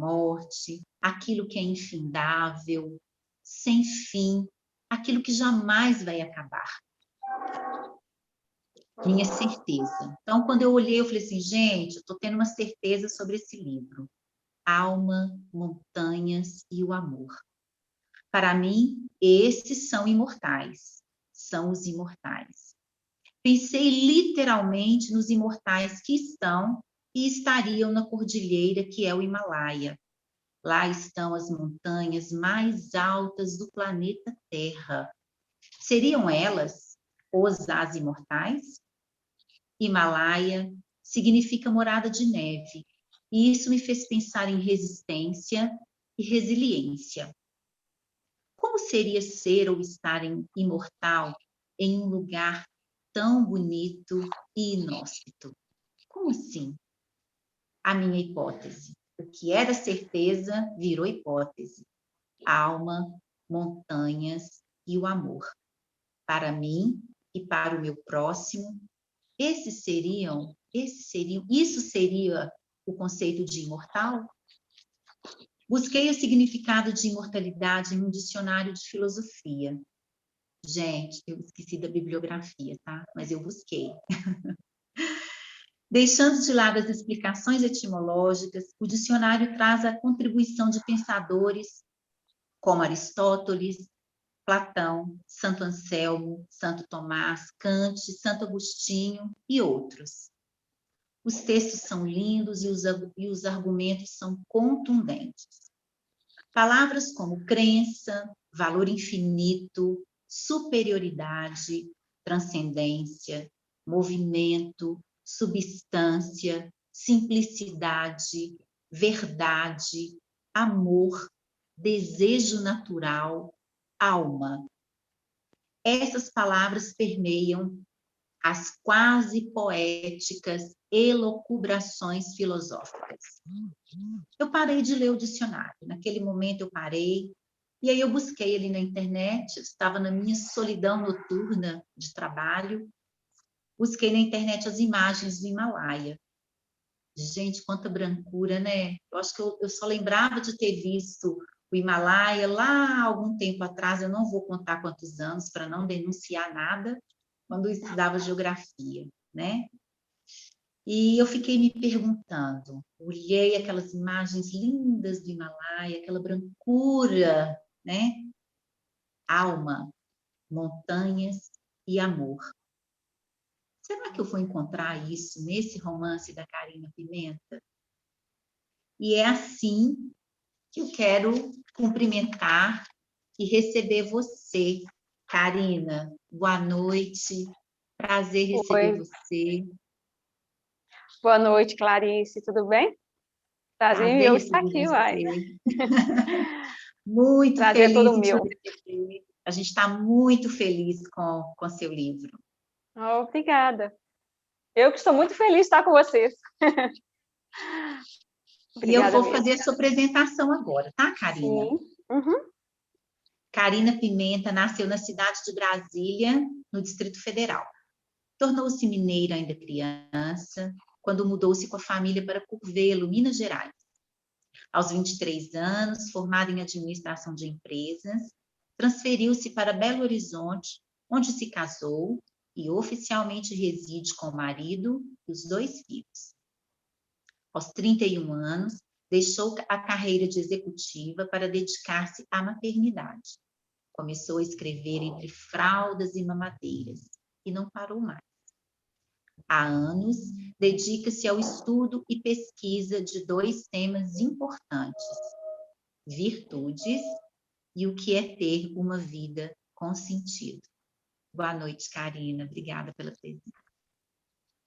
morte, aquilo que é infindável, sem fim, aquilo que jamais vai acabar. Minha certeza. Então, quando eu olhei, eu falei assim, gente, eu estou tendo uma certeza sobre esse livro. Alma, montanhas e o amor. Para mim, esses são imortais. São os imortais. Pensei literalmente nos imortais que estão e estariam na cordilheira que é o Himalaia. Lá estão as montanhas mais altas do planeta Terra. Seriam elas as imortais? Himalaia significa morada de neve, e isso me fez pensar em resistência e resiliência. Como seria ser ou estar imortal em um lugar tão bonito e inóspito? Como assim? A minha hipótese. O que era certeza virou hipótese. Alma, montanhas e o amor. Para mim e para o meu próximo, isso seria o conceito de imortal? Busquei o significado de imortalidade em um dicionário de filosofia. Gente, eu esqueci da bibliografia, tá? Mas eu busquei. Deixando de lado as explicações etimológicas, o dicionário traz a contribuição de pensadores como Aristóteles, Platão, Santo Anselmo, Santo Tomás, Kant, Santo Agostinho e outros. Os textos são lindos e os argumentos são contundentes. Palavras como crença, valor infinito, superioridade, transcendência, movimento, substância, simplicidade, verdade, amor, desejo natural, alma. Essas palavras permeiam as quase poéticas elucubrações filosóficas. Eu parei de ler o dicionário. Naquele momento eu parei, e aí eu busquei ali na internet, eu estava na minha solidão noturna de trabalho, busquei na internet as imagens do Himalaia. Gente, quanta brancura, né? Eu acho que eu só lembrava de ter visto o Himalaia lá há algum tempo atrás, eu não vou contar quantos anos para não denunciar nada, quando eu estudava geografia, né? E eu fiquei me perguntando, olhei aquelas imagens lindas do Himalaia, aquela brancura, né? Alma, montanhas e amor. Será que eu vou encontrar isso nesse romance da Carina Pimenta? E é assim que eu quero cumprimentar e receber você, Carina. Boa noite, prazer receber Oi, você. boa noite, Clarice, tudo bem? Prazer Prazer meu estar receber aqui, uai. você. Muito Prazer é feliz todo em te meu. receber. A gente está muito feliz com seu livro. Obrigada. Eu que estou muito feliz de estar com vocês. E eu Obrigada vou mesmo. fazer a sua apresentação agora, tá, Carina? Sim. Uhum. Carina Pimenta nasceu na cidade de Brasília, no Distrito Federal. Tornou-se mineira ainda criança, quando mudou-se com a família para Curvelo, Minas Gerais. Aos 23 anos, formada em administração de empresas, transferiu-se para Belo Horizonte, onde se casou e oficialmente reside com o marido e os 2 filhos. Aos 31 anos, deixou a carreira de executiva para dedicar-se à maternidade. Começou a escrever entre fraldas e mamadeiras e não parou mais. Há anos, dedica-se ao estudo e pesquisa de 2 temas importantes: virtudes e o que é ter uma vida com sentido. Boa noite, Carina. Obrigada pela presença.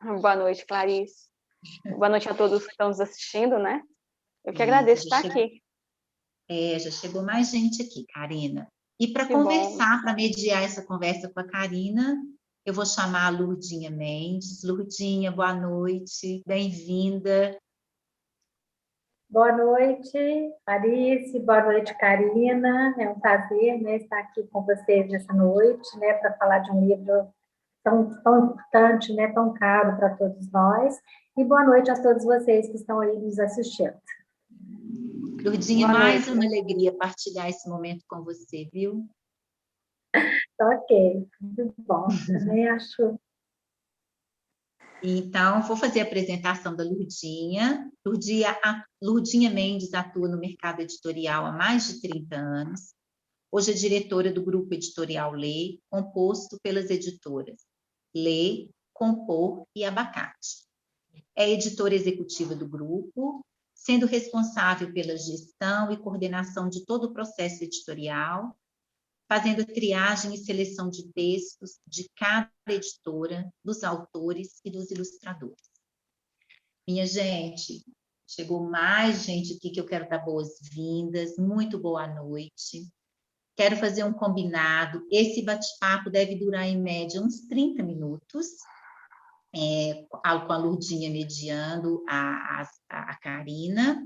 Boa noite, Clarice. Boa noite a todos que estão nos assistindo, né? Eu que Isso, agradeço estar aqui. já chegou mais gente aqui, Carina. E para Que bom. conversar, para mediar essa conversa com a Carina, eu vou chamar a Lurdinha Mendes. Lurdinha, boa noite, bem-vinda. Boa noite, Alice. Boa noite, Karina. É um prazer, né, estar aqui com vocês nessa noite, né, para falar de um livro tão importante, né, tão caro para todos nós. E boa noite a todos vocês que estão aí nos assistindo. Lourdinha, Boa mais noite. uma alegria partilhar esse momento com você, viu? Ok, muito bom. Também acho. Então, vou fazer a apresentação da Lourdinha. Lourdinha Mendes atua no mercado editorial há mais de 30 anos. Hoje é diretora do grupo editorial Lê, composto pelas editoras Lê, Compor e Abacate. É editora executiva do grupo, sendo responsável pela gestão e coordenação de todo o processo editorial, fazendo triagem e seleção de textos de cada editora, dos autores e dos ilustradores. Minha gente, chegou mais gente aqui que eu quero dar boas-vindas, muito boa noite. Quero fazer um combinado, esse bate-papo deve durar em média uns 30 minutos, com a Lourdinha mediando a Karina,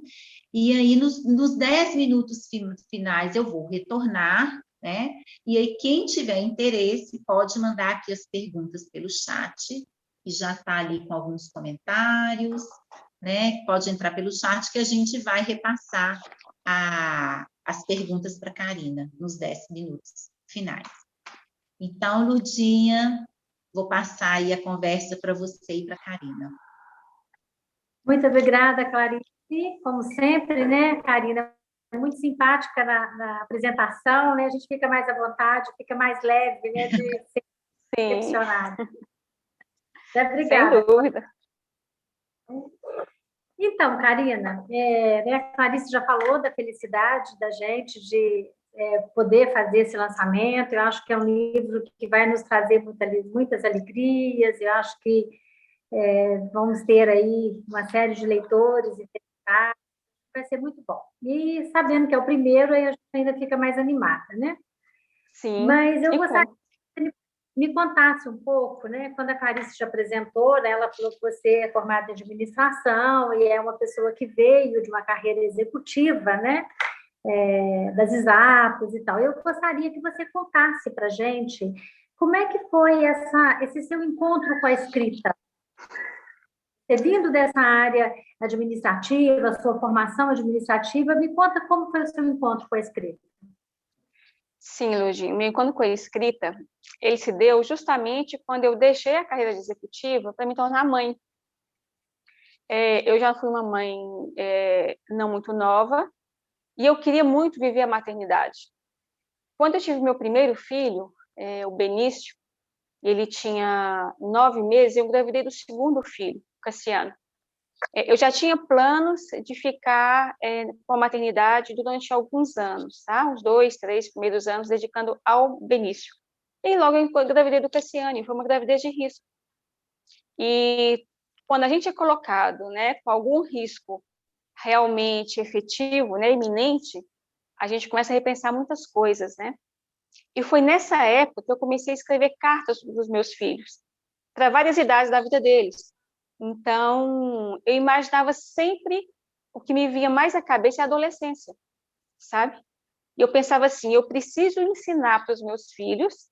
e aí nos 10 minutos finais eu vou retornar, né? E aí quem tiver interesse pode mandar aqui as perguntas pelo chat, que já está ali com alguns comentários, né? Pode entrar pelo chat que a gente vai repassar as perguntas para a Karina nos 10 minutos finais. Então, Lourdinha, vou passar aí a conversa para você e para a Karina. Muito obrigada, Clarice. Como sempre, né, Karina, muito simpática na apresentação, né? A gente fica mais à vontade, fica mais leve, né, de ser recepcionado. Obrigada. Sem dúvida. Então, Karina, né, a Clarice já falou da felicidade da gente de poder fazer esse lançamento. Eu acho que é um livro que vai nos trazer muitas alegrias. Eu acho que vamos ter aí uma série de leitores interessados. Vai ser muito bom. E sabendo que é o primeiro, aí a gente ainda fica mais animada, né? Sim. Mas eu gostaria que você me contasse um pouco, né? Quando a Clarice te apresentou, né, ela falou que você é formada em administração e é uma pessoa que veio de uma carreira executiva, né? Das exatas e tal. Eu gostaria que você contasse para a gente como é que foi esse seu encontro com a escrita. Você vindo dessa área administrativa, sua formação administrativa, me conta como foi o seu encontro com a escrita. Sim, Ludi, meu encontro com a escrita, ele se deu justamente quando eu deixei a carreira de executiva para me tornar mãe. Eu já fui uma mãe não muito nova e eu queria muito viver a maternidade. Quando eu tive meu primeiro filho, o Benício, ele tinha 9 meses, eu engravidei do segundo filho, Cassiano. Eu já tinha planos de ficar com a maternidade durante alguns anos, tá? Uns 2, 3 primeiros anos dedicando ao Benício. E logo eu engravidei do Cassiano, foi uma gravidez de risco. E quando a gente é colocado, né, com algum risco realmente efetivo, né, iminente, a gente começa a repensar muitas coisas, né? E foi nessa época que eu comecei a escrever cartas para os meus filhos, para várias idades da vida deles. Então, eu imaginava sempre o que me vinha mais à cabeça é a adolescência, sabe? E eu pensava assim, eu preciso ensinar para os meus filhos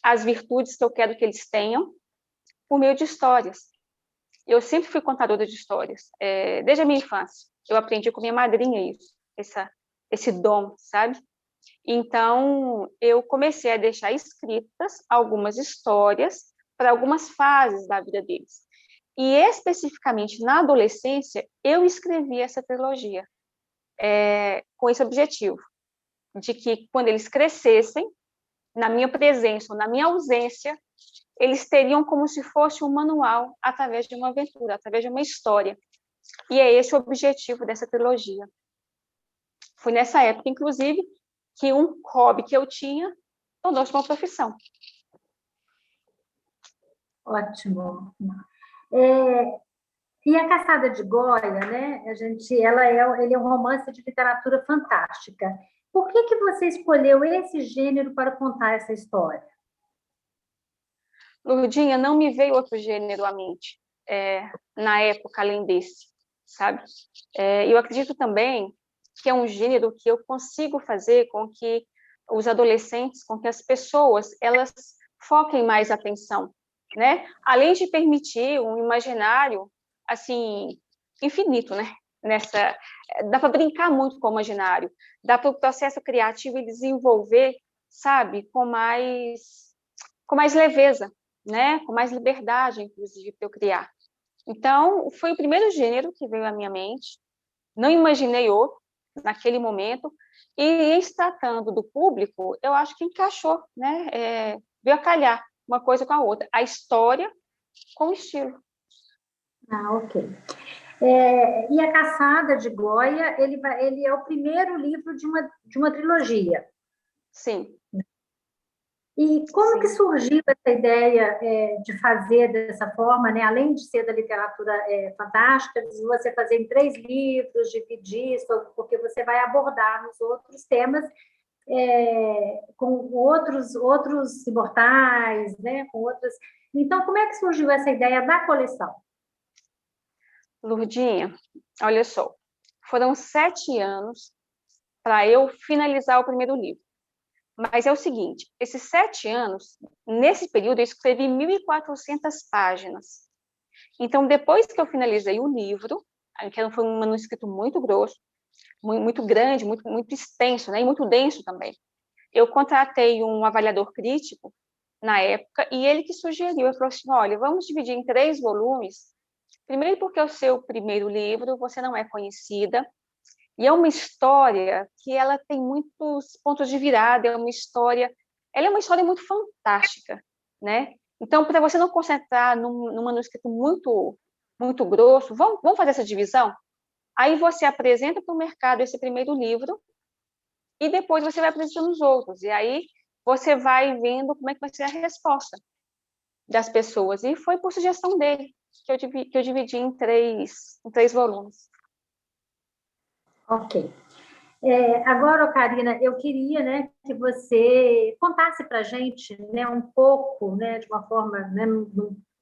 as virtudes que eu quero que eles tenham por meio de histórias. Eu sempre fui contadora de histórias, desde a minha infância. Eu aprendi com minha madrinha isso, esse dom, sabe? Então, eu comecei a deixar escritas algumas histórias para algumas fases da vida deles. E, especificamente, na adolescência, eu escrevi essa trilogia com esse objetivo, de que, quando eles crescessem, na minha presença ou na minha ausência, eles teriam como se fosse um manual através de uma aventura, através de uma história. E é esse o objetivo dessa trilogia. Foi nessa época, inclusive, que um hobby que eu tinha tornou-se uma profissão. Ótimo. E A Caçada de Goya, né? Ele é um romance de literatura fantástica. Por que você escolheu esse gênero para contar essa história? Lourdinha, não me veio outro gênero à mente na época além desse, sabe? Eu acredito também que é um gênero que eu consigo fazer com que os adolescentes, com que as pessoas, elas foquem mais a atenção, né? Além de permitir um imaginário, assim, infinito, né? dá para brincar muito com o imaginário, dá para o processo criativo ele desenvolver, sabe, com mais leveza, né, com mais liberdade, inclusive, para eu criar. Então, foi o primeiro gênero que veio à minha mente, não imaginei outro naquele momento, e em se tratando do público, eu acho que encaixou, né, veio a calhar uma coisa com a outra, a história com o estilo. Ah, ok. E A Caçada de Goya, ele é o primeiro livro de uma trilogia. Sim. E como que Sim. surgiu essa ideia de fazer dessa forma, né? Além de ser da literatura fantástica, de você fazer em 3 livros, dividir, porque você vai abordar nos outros temas com outros imortais, né? Com outras. Então, como é que surgiu essa ideia da coleção? Lourdinha, olha só, foram 7 anos para eu finalizar o primeiro livro. Mas é o seguinte, esses 7 anos, nesse período, eu escrevi 1.400 páginas. Então, depois que eu finalizei o livro, que foi um manuscrito muito grosso, muito grande, muito extenso, né, e muito denso também, eu contratei um avaliador crítico, na época, e ele que sugeriu, ele falou assim, olha, vamos dividir em 3 volumes, primeiro porque é o seu primeiro livro, você não é conhecida, e é uma história que ela tem muitos pontos de virada, ela é uma história muito fantástica, né? Então, para você não concentrar num manuscrito muito grosso, vamos fazer essa divisão? Aí você apresenta para o mercado esse primeiro livro e depois você vai apresentando os outros. E aí você vai vendo como é que vai ser a resposta das pessoas. E foi por sugestão dele que eu dividi em três volumes. Ok. Agora, Karina, eu queria, né, que você contasse para a gente, né, um pouco, né, de uma forma, né,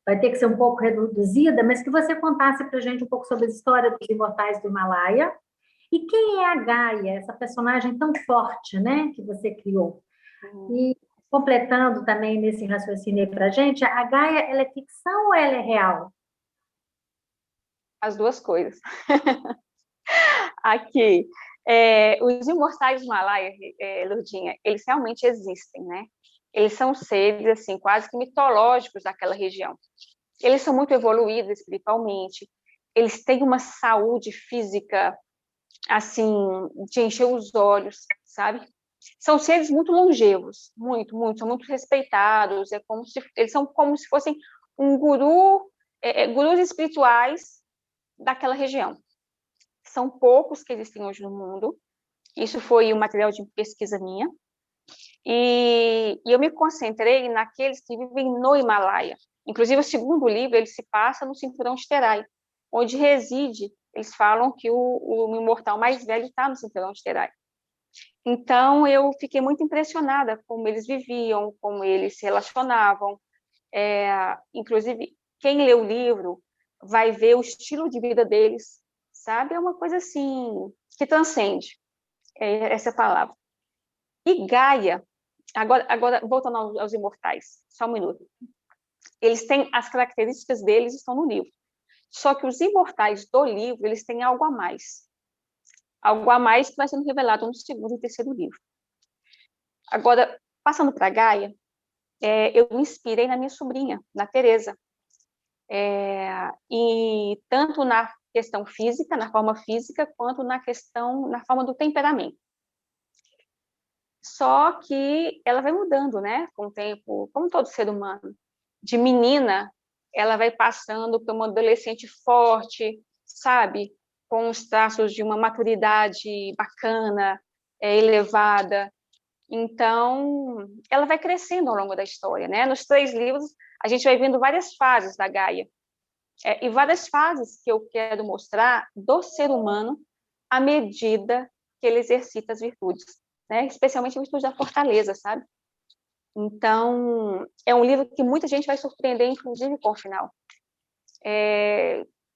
vai ter que ser um pouco reduzida, mas que você contasse para a gente um pouco sobre a história dos Imortais do Himalaia e quem é a Gaia, essa personagem tão forte, né, que você criou. E completando também nesse raciocínio para a gente, a Gaia, ela é ficção ou ela é real? As duas coisas. Aqui, os imortais do Himalaia, Lourdinha, eles realmente existem, né? Eles são seres, assim, quase que mitológicos daquela região. Eles são muito evoluídos espiritualmente, eles têm uma saúde física, assim, de encher os olhos, sabe? São seres muito longevos, são muito respeitados, eles são como se fossem um gurus espirituais daquela região. São poucos que existem hoje no mundo. Isso foi um material de pesquisa minha. E eu me concentrei naqueles que vivem no Himalaia. Inclusive, o segundo livro, ele se passa no cinturão de Terai, onde reside, eles falam que o imortal mais velho está no cinturão de Terai. Então, eu fiquei muito impressionada como eles viviam, como eles se relacionavam. Inclusive, quem lê o livro vai ver o estilo de vida deles, sabe? É uma coisa assim que transcende, essa palavra. E Gaia, agora voltando aos imortais, só um minuto. Eles têm as características deles, estão no livro. Só que os imortais do livro, eles têm algo a mais. Algo a mais que vai sendo revelado no segundo e terceiro livro. Agora, passando para Gaia, eu me inspirei na minha sobrinha, na Teresa. E tanto na questão física, na forma física, quanto na forma do temperamento. Só que ela vai mudando, né, com o tempo, como todo ser humano. De menina, ela vai passando por uma adolescente forte, sabe, com os traços de uma maturidade bacana, elevada. Então, ela vai crescendo ao longo da história, né? Nos 3 livros, a gente vai vendo várias fases da Gaia. E várias fases que eu quero mostrar do ser humano à medida que ele exercita as virtudes, né? Especialmente a virtude da fortaleza, sabe? Então, é um livro que muita gente vai surpreender, inclusive com o final.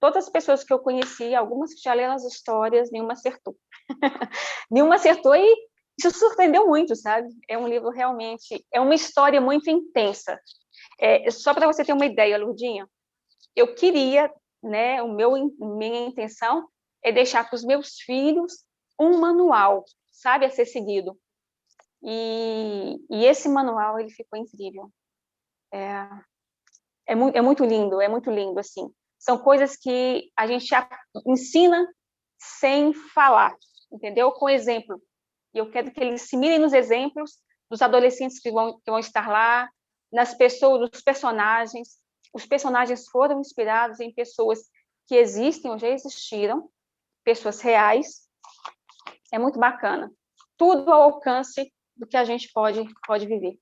Todas as pessoas que eu conheci, algumas que já leram as histórias, nenhuma acertou. Nenhuma acertou e isso surpreendeu muito, sabe? É um livro realmente, é uma história muito intensa. Só para você ter uma ideia, Lourdinha, eu queria, né, minha intenção é deixar para os meus filhos um manual, sabe, a ser seguido. E esse manual, ele ficou incrível. É muito lindo, assim. São coisas que a gente ensina sem falar, entendeu? Com exemplo. E eu quero que eles se mirem nos exemplos dos adolescentes que vão estar lá, nas pessoas, nos personagens. Os personagens foram inspirados em pessoas que existem ou já existiram, pessoas reais. É muito bacana. Tudo ao alcance do que a gente pode viver.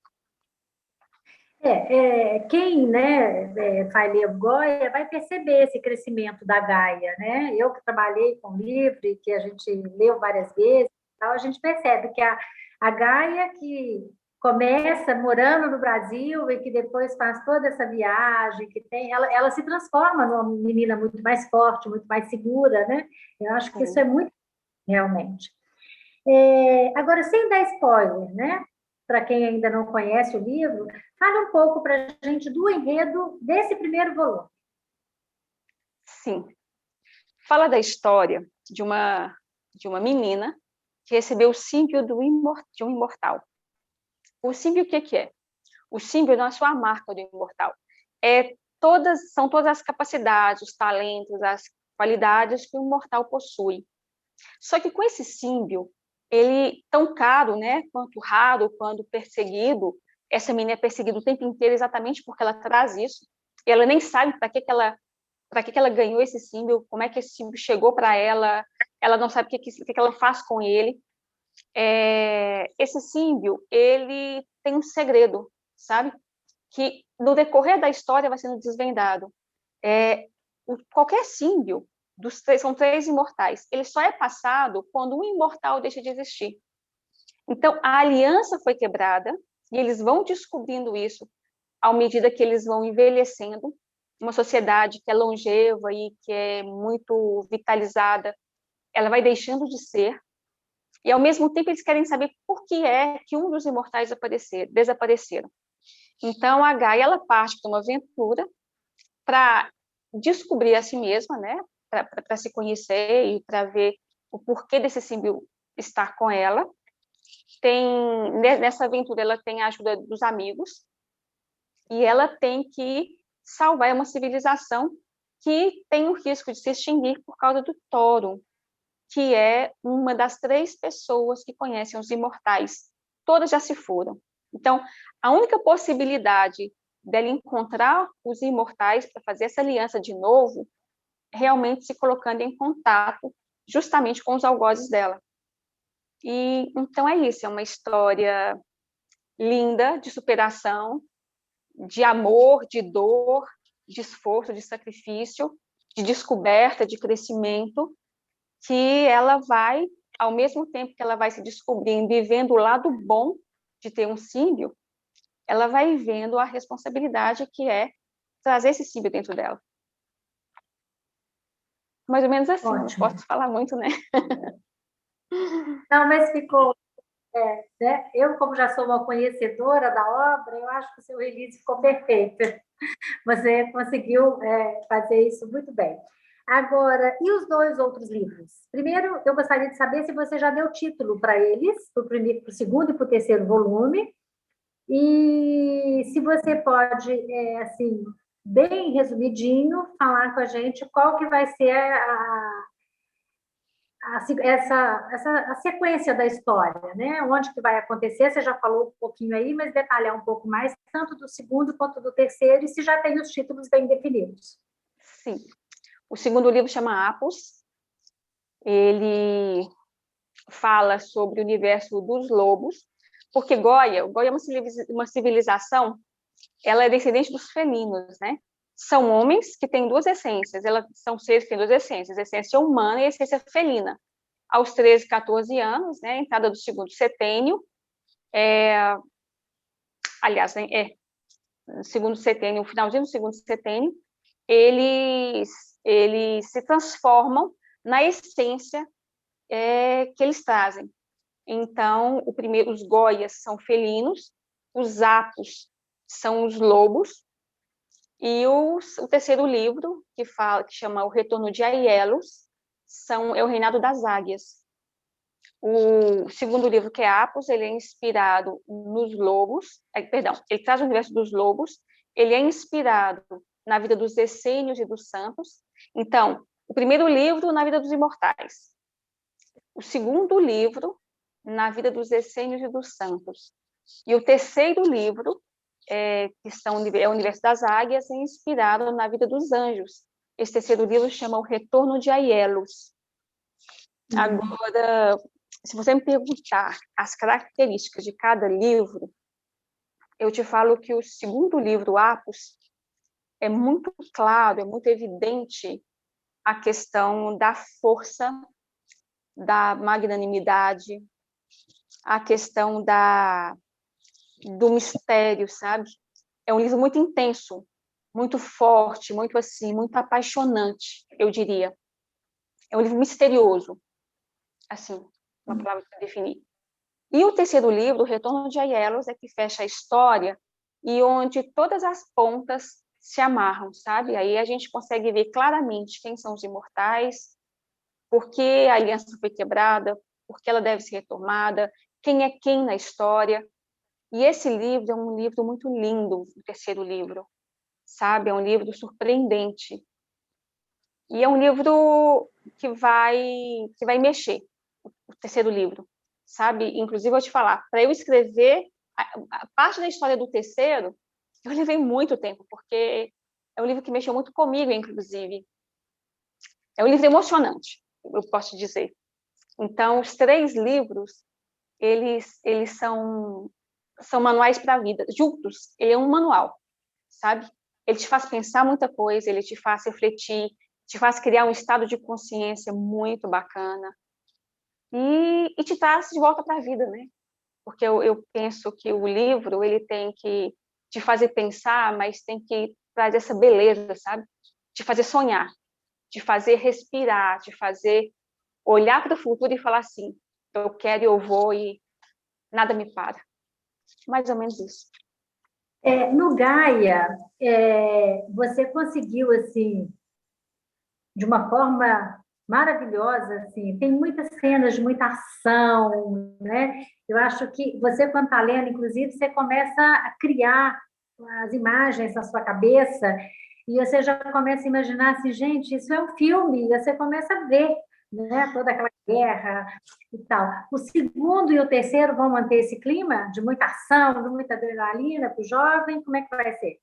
Quem, né, vai ler o Goya vai perceber esse crescimento da Gaia, né? Eu que trabalhei com livro e que a gente leu várias vezes, a gente percebe que a Gaia que começa morando no Brasil e que depois faz toda essa viagem, que tem, ela se transforma numa menina muito mais forte, muito mais segura, né? Eu acho que isso é muito realmente. Agora, sem dar spoiler, né? Para quem ainda não conhece o livro, fala um pouco para a gente do enredo desse primeiro volume. Sim. Fala da história de uma menina que recebeu o símbolo de um imortal. O símbolo, o que é? O símbolo não é só a marca do imortal. São todas as capacidades, os talentos, as qualidades que o imortal possui. Só que com esse símbolo, ele tão caro, né, quanto raro, quanto perseguido, essa menina é perseguida o tempo inteiro exatamente porque ela traz isso, e ela nem sabe para que ela ganhou esse símbolo, como é que esse símbolo chegou para ela, ela não sabe o que ela faz com ele. Esse símbolo, ele tem um segredo, sabe? Que no decorrer da história vai sendo desvendado. Qualquer símbolo, são 3 imortais, ele só é passado quando um imortal deixa de existir. Então, a aliança foi quebrada, e eles vão descobrindo isso à medida que eles vão envelhecendo. Uma sociedade que é longeva e que é muito vitalizada, ela vai deixando de ser, e ao mesmo tempo eles querem saber por que é que um dos imortais desapareceram. Então, a Gaia, ela parte para uma aventura para descobrir a si mesma, né? Para se conhecer e para ver o porquê desse símbolo estar com ela. Nessa aventura, ela tem a ajuda dos amigos e ela tem que salvar uma civilização que tem o risco de se extinguir por causa do Toro, que é uma das 3 pessoas que conhecem os imortais. Todas já se foram. Então, a única possibilidade dela encontrar os imortais para fazer essa aliança de novo, realmente se colocando em contato justamente com os algozes dela. E então é isso, é uma história linda de superação, de amor, de dor, de esforço, de sacrifício, de descoberta, de crescimento, que ela vai, ao mesmo tempo que ela vai se descobrindo e vendo o lado bom de ter um símbio, ela vai vendo a responsabilidade que é trazer esse símbio dentro dela. Mais ou menos assim, Ótimo. Não posso falar muito, né? Não, mas ficou... né? Eu, como já sou uma conhecedora da obra, eu acho que o seu release ficou perfeito. Você conseguiu fazer isso muito bem. Agora, e os 2 outros livros? Primeiro, eu gostaria de saber se você já deu título para eles, para o segundo e para o terceiro volume, e se você pode, assim, bem resumidinho, falar com a gente qual que vai ser a sequência da história, né? Onde que vai acontecer, você já falou um pouquinho aí, mas detalhar um pouco mais, tanto do segundo quanto do terceiro, e se já tem os títulos bem definidos. Sim. O segundo livro chama Apos. Ele fala sobre o universo dos lobos, porque Goya é uma civilização, ela é descendente dos felinos, né? São homens que têm 2 essências, são seres que têm 2 essências, a essência humana e a essência felina. Aos 13, 14 anos, né, entrada do segundo setênio, segundo setênio, o finalzinho do segundo setênio, eles se transformam na essência que eles trazem. Então, os Goias são felinos, os Apos são os lobos, e o terceiro livro, que chama O Retorno de Aielos, é o Reinado das Águias. O segundo livro, que é Apos, ele é inspirado nos lobos, perdão, ele traz o universo dos lobos, ele é inspirado na vida dos essênios e dos santos. Então, o primeiro livro, na vida dos imortais. O segundo livro, na vida dos essênios e dos santos. E o terceiro livro, é o Universo das Águias, é inspirado na vida dos anjos. Esse terceiro livro chama O Retorno de Aielos. Agora, se você me perguntar as características de cada livro, eu te falo que o segundo livro, Apos, é muito claro, é muito evidente a questão da força, da magnanimidade, a questão do mistério, sabe? É um livro muito intenso, muito forte, muito assim, muito apaixonante, eu diria. É um livro misterioso, assim, uma palavra para definir. E o terceiro livro, O Retorno de Aielos, é que fecha a história e onde todas as pontas se amarram, sabe? Aí a gente consegue ver claramente quem são os imortais, por que a aliança foi quebrada, por que ela deve ser retomada, quem é quem na história. E esse livro é um livro muito lindo, o terceiro livro, sabe? É um livro surpreendente. E é um livro que vai mexer, o terceiro livro, sabe? Inclusive, vou te falar, para eu escrever a parte da história do terceiro, eu levei muito tempo, porque é um livro que mexeu muito comigo, inclusive. É um livro emocionante, eu posso dizer. Então, os três livros, eles são manuais para a vida. Juntos, ele é um manual, sabe? Ele te faz pensar muita coisa, ele te faz refletir, te faz criar um estado de consciência muito bacana e te traz de volta para a vida, né? Porque eu penso que o livro, ele tem que te fazer pensar, mas tem que trazer essa beleza, sabe? Te fazer sonhar, te fazer respirar, te fazer olhar para o futuro e falar assim, eu quero e eu vou e nada me para. Mais ou menos isso. No Gaia, você conseguiu, assim, de uma forma maravilhosa, assim, tem muitas cenas de muita ação, né? Eu acho que você, quando está lendo, inclusive, você começa a criar as imagens na sua cabeça e você já começa a imaginar assim, gente, isso é um filme, e você começa a ver, né? Toda aquela guerra e tal. O segundo e o terceiro vão manter esse clima de muita ação, de muita adrenalina para o jovem, como é que vai ser?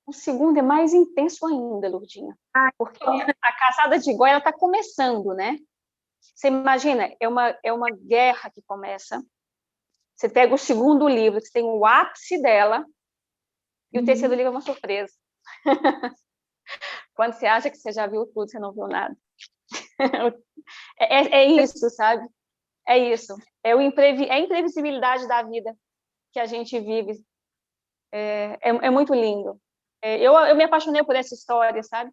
O segundo é mais intenso ainda, Lourdinha, porque a caçada de Goia está começando, né? Você imagina, é uma guerra que começa. Você pega o segundo livro, que tem o ápice dela, e o terceiro livro é uma surpresa. Quando você acha que você já viu tudo, você não viu nada. É isso, sabe? É isso. É a imprevisibilidade da vida que a gente vive. É muito lindo. Eu me apaixonei por essa história, sabe?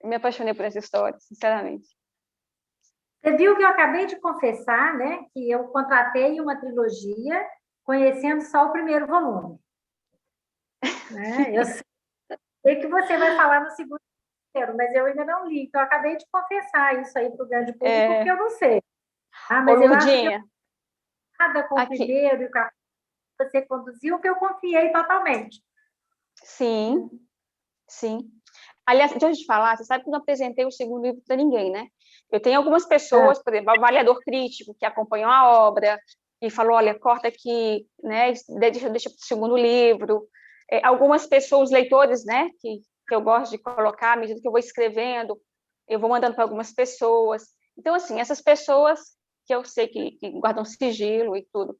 Eu me apaixonei por essa história, sinceramente. Você viu que eu acabei de confessar, né, que eu contratei uma trilogia conhecendo só o primeiro volume. Né? Eu sei que você vai falar no segundo inteiro, mas eu ainda não li, então eu acabei de confessar isso aí para o grande público, porque eu não sei. Mas eu acho que nada com o primeiro e com a você conduziu, que eu confiei totalmente. Sim, sim. Aliás, deixa eu te falar, você sabe que eu não apresentei o segundo livro para ninguém, né? Eu tenho algumas pessoas, por exemplo, o avaliador crítico, que acompanhou a obra e falou, olha, corta aqui, né? Deixa para o segundo livro. Algumas pessoas, leitores, né? Que eu gosto de colocar, à medida que eu vou escrevendo, eu vou mandando para algumas pessoas. Então, assim, essas pessoas que eu sei que guardam sigilo e tudo,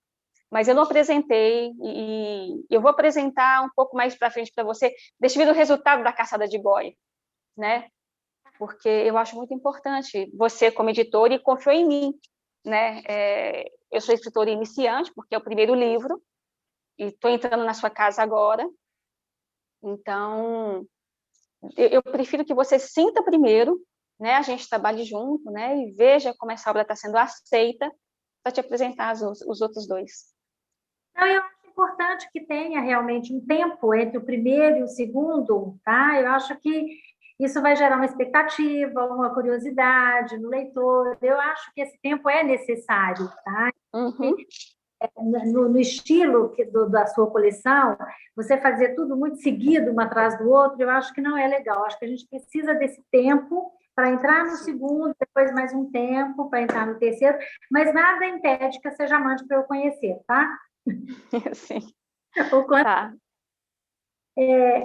mas eu não apresentei e eu vou apresentar um pouco mais para frente para você, devido ao resultado da caçada de Goia, né? Porque eu acho muito importante você, como editor, e confiou em mim, né? Eu sou escritora iniciante, porque é o primeiro livro, e estou entrando na sua casa agora, então eu prefiro que você sinta primeiro, né? A gente trabalhe junto, né? E veja como essa obra está sendo aceita para te apresentar os outros dois. Não, eu acho importante que tenha realmente um tempo entre o primeiro e o segundo, tá? Eu acho que isso vai gerar uma expectativa, uma curiosidade no leitor. Eu acho que esse tempo é necessário, tá? Uhum. No estilo da sua coleção, você fazer tudo muito seguido, um atrás do outro, eu acho que não é legal. Acho que a gente precisa desse tempo para entrar no segundo, depois mais um tempo para entrar no terceiro, mas nada impede que você já mande para eu conhecer, tá? Sim. O quanto... Tá.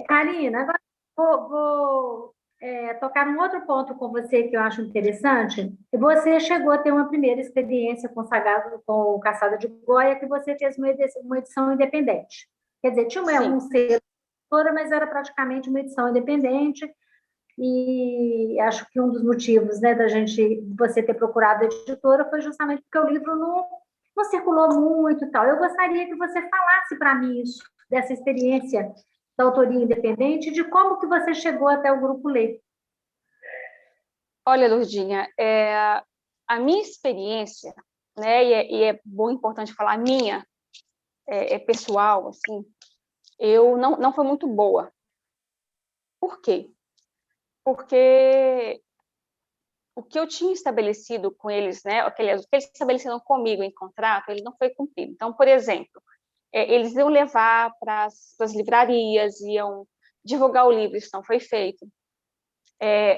Karina, agora vou tocar num outro ponto com você que eu acho interessante. Você chegou a ter uma primeira experiência com o Caçada de Goia, que você fez uma edição independente. Quer dizer, tinha um selo, mas era praticamente uma edição independente, e acho que um dos motivos, né, de você ter procurado a editora foi justamente porque o livro não circulou muito e tal. Eu gostaria que você falasse para mim isso, dessa experiência da autoria independente, de como que você chegou até o Grupo Lê. Olha, Lourdinha, a minha experiência, né, e é bom, importante falar, a minha, pessoal, assim, eu não foi muito boa. Por quê? Porque o que eu tinha estabelecido com eles, né, o que eles estabeleceram comigo em contrato, ele não foi cumprido. Então, por exemplo, eles iam levar para as livrarias, iam divulgar o livro, isso não foi feito.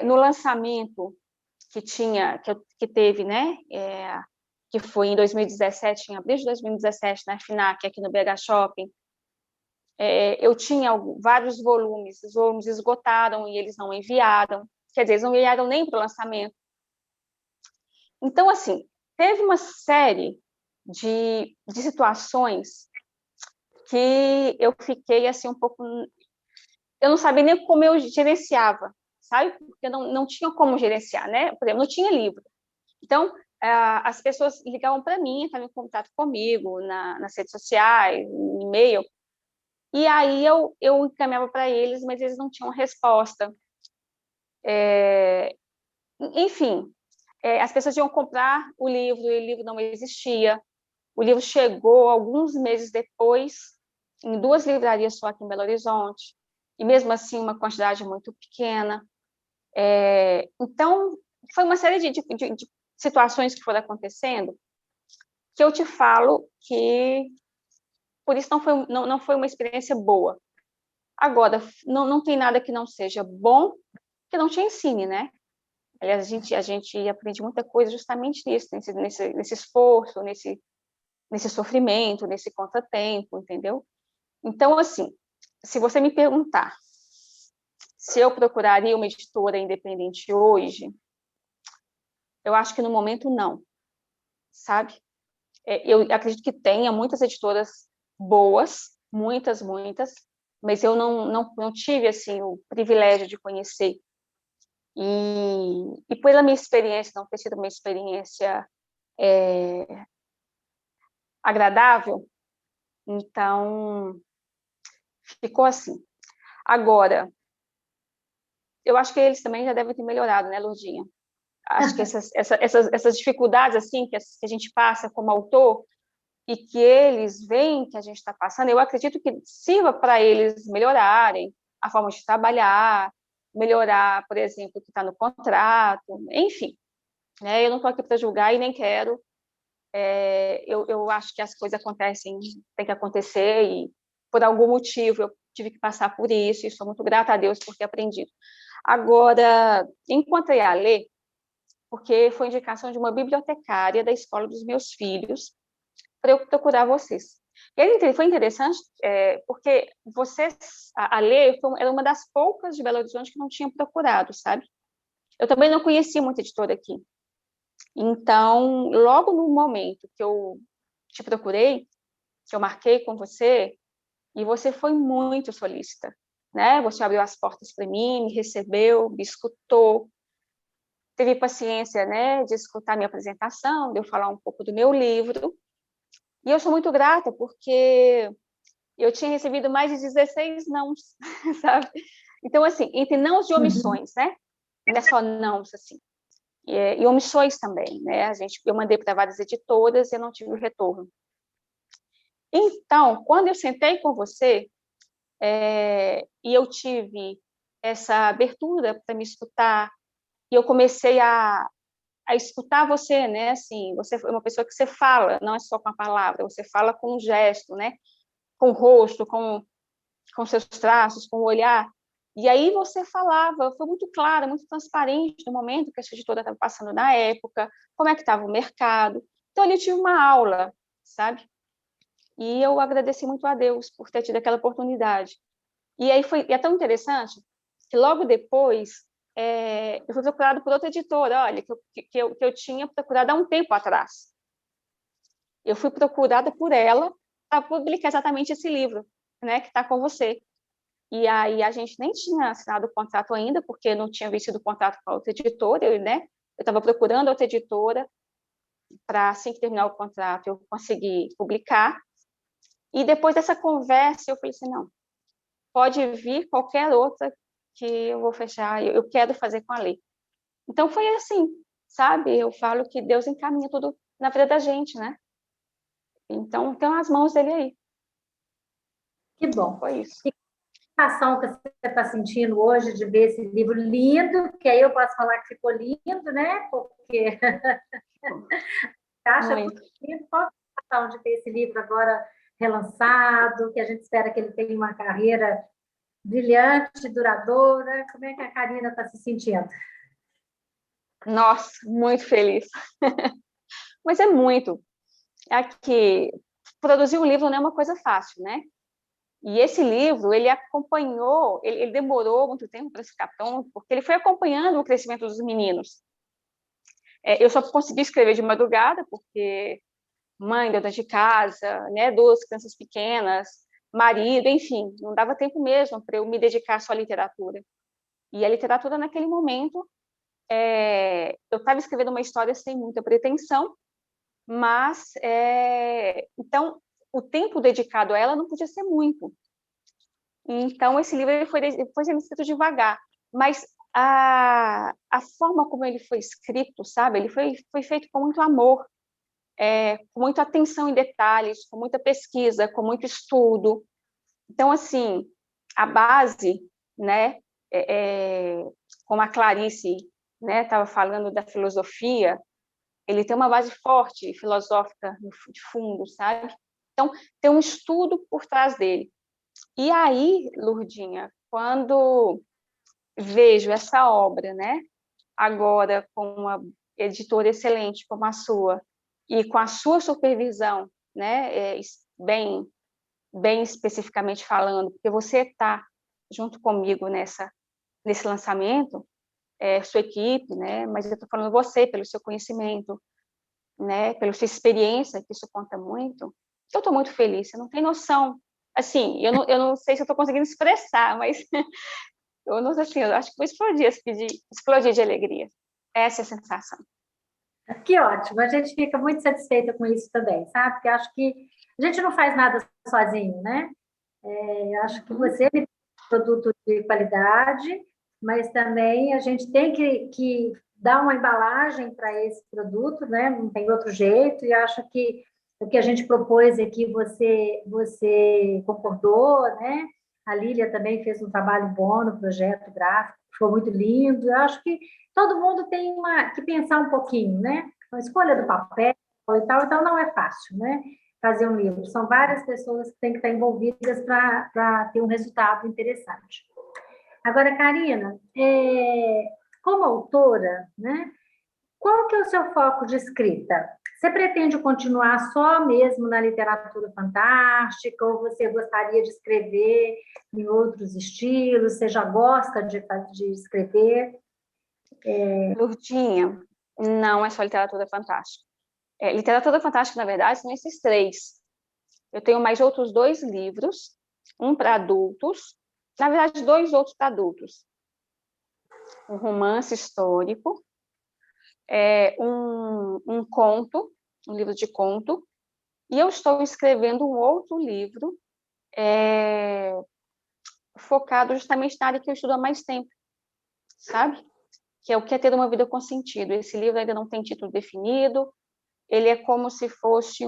No lançamento que teve, né, que foi em 2017, em abril de 2017, na FNAC, aqui no BH Shopping, eu tinha vários volumes, os volumes esgotaram e eles não enviaram, quer dizer, eles não enviaram nem para o lançamento. Então, assim, teve uma série de situações que eu fiquei, assim, um pouco... Eu não sabia nem como eu gerenciava, sabe? Porque eu não tinha como gerenciar, né? Por exemplo, não tinha livro. Então, as pessoas ligavam para mim, estavam em contato comigo nas redes sociais, no e-mail, e aí eu encaminhava para eles, mas eles não tinham resposta. Enfim, as pessoas iam comprar o livro não existia. O livro chegou alguns meses depois, em 2 livrarias só aqui em Belo Horizonte, e mesmo assim uma quantidade muito pequena. Então, foi uma série de situações que foram acontecendo que eu te falo que, por isso, não foi uma experiência boa. Agora, não tem nada que não seja bom que não te ensine, né? Aliás, a gente aprende muita coisa justamente nisso, nesse esforço, nesse sofrimento, nesse contratempo, entendeu? Então, assim, se você me perguntar se eu procuraria uma editora independente hoje, eu acho que no momento não, sabe? Eu acredito que tenha muitas editoras boas, muitas, mas eu não tive, assim, o privilégio de conhecer. E pela minha experiência, não ter sido uma experiência agradável, então ficou assim. Agora, eu acho que eles também já devem ter melhorado, né, Lourdinha? Acho que essas dificuldades assim que a gente passa como autor e que eles veem que a gente está passando, eu acredito que sirva para eles melhorarem a forma de trabalhar, melhorar, por exemplo, o que está no contrato, enfim. Né? Eu não estou aqui para julgar e nem quero. Eu acho que as coisas acontecem, tem que acontecer, e por algum motivo eu tive que passar por isso, e sou muito grata a Deus por ter aprendido. Agora, encontrei a ler porque foi indicação de uma bibliotecária da escola dos meus filhos para eu procurar vocês. E foi interessante, porque vocês, a Lê, era uma das poucas de Belo Horizonte que não tinha procurado, sabe? Eu também não conhecia muita editora aqui. Então, logo no momento que eu te procurei, que eu marquei com você, e você foi muito solícita, né? Você abriu as portas para mim, me recebeu, me escutou, teve paciência, né, de escutar minha apresentação, de eu falar um pouco do meu livro. E eu sou muito grata, porque eu tinha recebido mais de 16 nãos, sabe? Então, assim, entre nãos e omissões, né? Não é só nãos, assim. E omissões também, né? Eu mandei para várias editoras e eu não tive retorno. Então, quando eu sentei com você, e eu tive essa abertura para me escutar, e eu comecei a escutar você, né? Assim, você é uma pessoa que você fala, não é só com a palavra, você fala com o gesto, né? Com o rosto, com seus traços, com o olhar. E aí você falava, foi muito clara, muito transparente no momento que a sua editora estava passando na época, como é que estava o mercado. Então, ali eu tive uma aula, sabe? E eu agradeci muito a Deus por ter tido aquela oportunidade. E aí é tão interessante que logo depois eu fui procurada por outra editora, olha, que eu tinha procurado há um tempo atrás. Eu fui procurada por ela para publicar exatamente esse livro, né, que está com você. E aí a gente nem tinha assinado o contrato ainda, porque não tinha vencido o contrato com a outra editora, eu estava procurando outra editora para, assim que terminar o contrato, eu conseguir publicar. E depois dessa conversa, eu falei assim, não, pode vir qualquer outra que eu vou fechar, eu quero fazer com a Lê. Então foi assim, sabe? Eu falo que Deus encaminha tudo na vida da gente, né? Então tem as mãos dele aí. Que bom. Foi isso. E que sensação que você está sentindo hoje de ver esse livro lindo, que aí eu posso falar que ficou lindo, né? Porque você acha tudo lindo. Qual é a sensação de ter esse livro agora relançado, que a gente espera que ele tenha uma carreira brilhante, duradoura? Como é que a Karina está se sentindo? Nossa, muito feliz. Mas é muito. É que produzir um livro não é uma coisa fácil, né? E esse livro, ele acompanhou, ele demorou muito tempo para ficar pronto, porque ele foi acompanhando o crescimento dos meninos. Eu só consegui escrever de madrugada, porque mãe, dona de casa, né, 2 crianças pequenas, marido, enfim, não dava tempo mesmo para eu me dedicar só à literatura. E a literatura, naquele momento, eu estava escrevendo uma história sem muita pretensão, mas, então, o tempo dedicado a ela não podia ser muito. Então, esse livro ele foi sendo escrito devagar, mas a forma como ele foi escrito, sabe, ele foi feito com muito amor, com muita atenção em detalhes, com muita pesquisa, com muito estudo. Então, assim, a base, né, como a Clarice, né, estava falando da filosofia, ele tem uma base forte filosófica de fundo, sabe? Então, tem um estudo por trás dele. E aí, Lurdinha, quando vejo essa obra, né, agora com uma editora excelente como a sua, e com a sua supervisão, né, bem especificamente falando, porque você está junto comigo nesse lançamento, sua equipe, né, mas eu estou falando você, pelo seu conhecimento, né, pela sua experiência, que isso conta muito, eu estou muito feliz, você não tem noção. Assim, eu não sei se eu estou conseguindo expressar, mas eu acho que vou explodir de alegria. Essa é a sensação. Que ótimo, a gente fica muito satisfeita com isso também, sabe? Porque acho que a gente não faz nada sozinho, né? Acho que você tem um produto de qualidade, mas também a gente tem que dar uma embalagem para esse produto, né? Não tem outro jeito, e acho que o que a gente propôs aqui, você concordou, né? A Lília também fez um trabalho bom no projeto gráfico, ficou muito lindo. Eu acho que todo mundo tem que pensar um pouquinho, né? A escolha do papel e tal, então não é fácil, né? Fazer um livro. São várias pessoas que têm que estar envolvidas para ter um resultado interessante. Agora, Karina, como autora, né? Qual que é o seu foco de escrita? Você pretende continuar só mesmo na literatura fantástica ou você gostaria de escrever em outros estilos? Você já gosta de escrever? Lurdinha, não é só literatura fantástica. Literatura fantástica, na verdade, são esses 3. Eu tenho mais outros 2 livros, um para adultos, na verdade, 2 outros para adultos. Um romance histórico, um conto, um livro de conto, e eu estou escrevendo um outro livro focado justamente na área que eu estudo há mais tempo, sabe? Que é o que é ter uma vida com sentido. Esse livro ainda não tem título definido, ele é como se fosse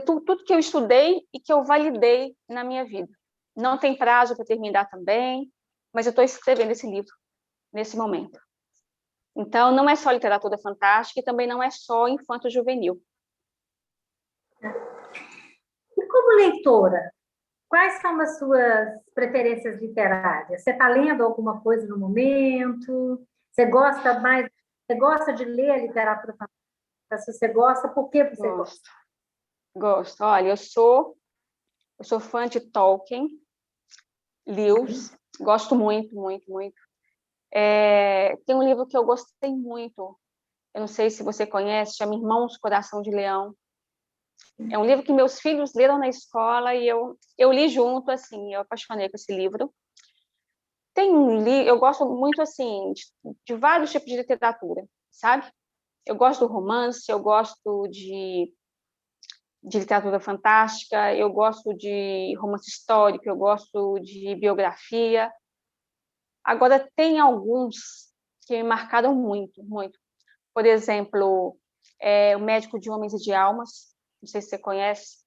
tudo que eu estudei e que eu validei na minha vida, Não tem prazo para terminar também, mas eu estou escrevendo esse livro nesse momento. Então, não é só literatura fantástica e também não é só infanto-juvenil. E como leitora, quais são as suas preferências literárias? Você está lendo alguma coisa no momento? Você gosta de ler literatura fantástica? Se você gosta, por que você gosta? Gosto. Olha, eu sou fã de Tolkien, Lewis, gosto muito, muito, muito. Tem um livro que eu gostei muito, eu não sei se você conhece, chama Irmãos Coração de Leão. É um livro que meus filhos leram na escola e eu li junto, assim, eu apaixonei com esse livro. Eu gosto muito, assim, de vários tipos de literatura, sabe? Eu gosto do romance, eu gosto de literatura fantástica, eu gosto de romance histórico, eu gosto de biografia. Agora, tem alguns que me marcaram muito, muito. Por exemplo, O Médico de Homens e de Almas, não sei se você conhece,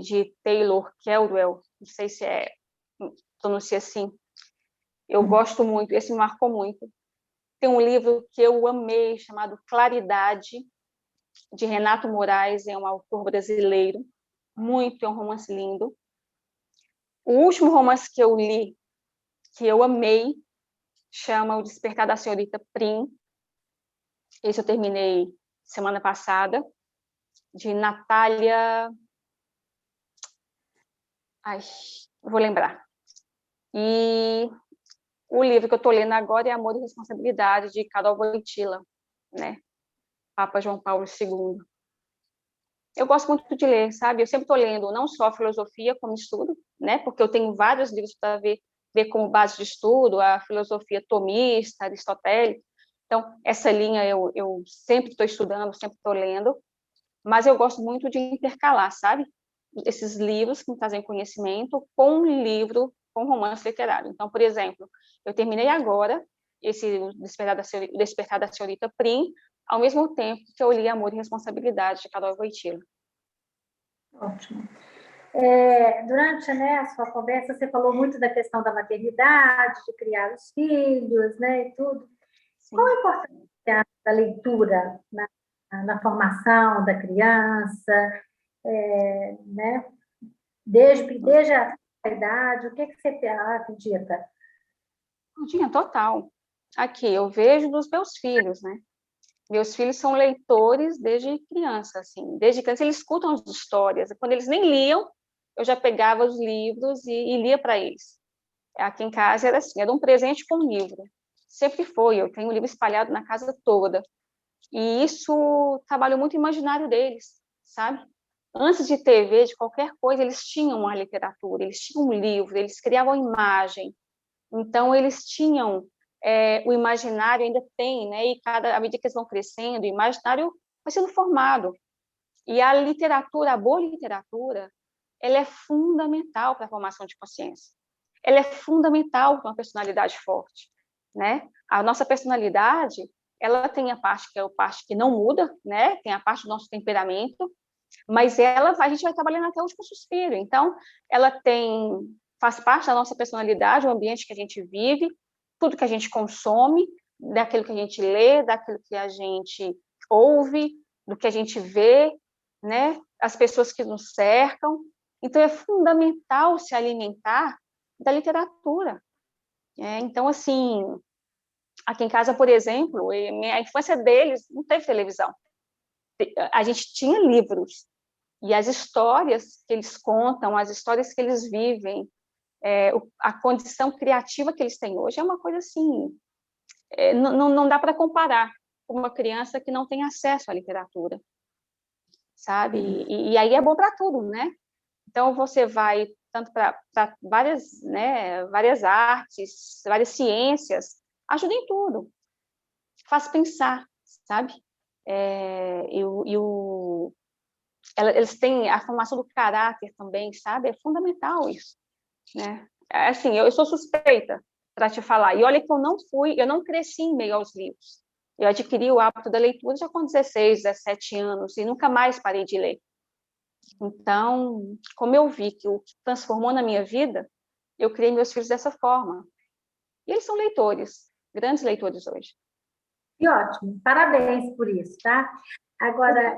de Taylor Caldwell, não sei se pronuncia assim. Eu gosto muito, esse me marcou muito. Tem um livro que eu amei, chamado Claridade, de Renato Moraes, é um autor brasileiro, é um romance lindo. O último romance que eu li, que eu amei, chama O Despertar da Senhorita Prim. Esse eu terminei semana passada, de Natália... Ai, vou lembrar. E o livro que eu estou lendo agora é Amor e Responsabilidade, de Karol Wojtyla, né? Papa João Paulo II. Eu gosto muito de ler, sabe? Eu sempre estou lendo não só filosofia como estudo, né? Porque eu tenho vários livros para ver como base de estudo, a filosofia tomista, aristotélica. Então, essa linha eu sempre estou estudando, sempre estou lendo, mas eu gosto muito de intercalar, sabe? Esses livros que me trazem conhecimento com um livro, com romance literário. Então, por exemplo, eu terminei agora esse Despertar da Senhorita Prim, ao mesmo tempo que eu li Amor e Responsabilidade, de Karol Wojtyla. Ótimo. Durante, né, a sua conversa, você falou muito da questão da maternidade, de criar os filhos, né, e tudo. Sim. Qual a importância da leitura na formação da criança, né? Desde a idade, o que você acredita? Total. Aqui, eu vejo dos meus filhos, né? Meus filhos são leitores desde criança, assim. Desde criança eles escutam as histórias. Quando eles nem liam, eu já pegava os livros e lia para eles. Aqui em casa era assim, era um presente com um livro. Sempre foi, eu tenho um livro espalhado na casa toda. E isso trabalhou muito o imaginário deles, sabe? Antes de TV, de qualquer coisa, eles tinham uma literatura, eles tinham um livro, eles criavam imagem. Então, eles tinham o imaginário, ainda tem, né? E à medida que eles vão crescendo, o imaginário vai sendo formado. E a literatura, a boa literatura, ela é fundamental para a formação de consciência. Ela é fundamental para uma personalidade forte, né? A nossa personalidade, ela tem a parte que não muda, né? Tem a parte do nosso temperamento, mas a gente vai trabalhando até o último suspiro. Então, faz parte da nossa personalidade, o ambiente que a gente vive, tudo que a gente consome, daquilo que a gente lê, daquilo que a gente ouve, do que a gente vê, né? As pessoas que nos cercam. Então, é fundamental se alimentar da literatura. Então, assim, aqui em casa, por exemplo, a infância deles não teve televisão. A gente tinha livros, e as histórias que eles contam, as histórias que eles vivem, a condição criativa que eles têm hoje é uma coisa assim, não dá para comparar com uma criança que não tem acesso à literatura, sabe? E aí é bom para tudo, né? Então, você vai tanto para várias, né, várias artes, várias ciências, ajuda em tudo, faz pensar, sabe? Eles têm a formação do caráter também, sabe? É fundamental isso, né? Assim, eu sou suspeita para te falar. E olha que eu não cresci em meio aos livros. Eu adquiri o hábito da leitura já com 16, 17 anos e nunca mais parei de ler. Então, como eu vi que o que transformou na minha vida Eu criei meus filhos dessa forma. E eles são leitores, grandes leitores hoje. E ótimo, parabéns por isso, tá? Agora,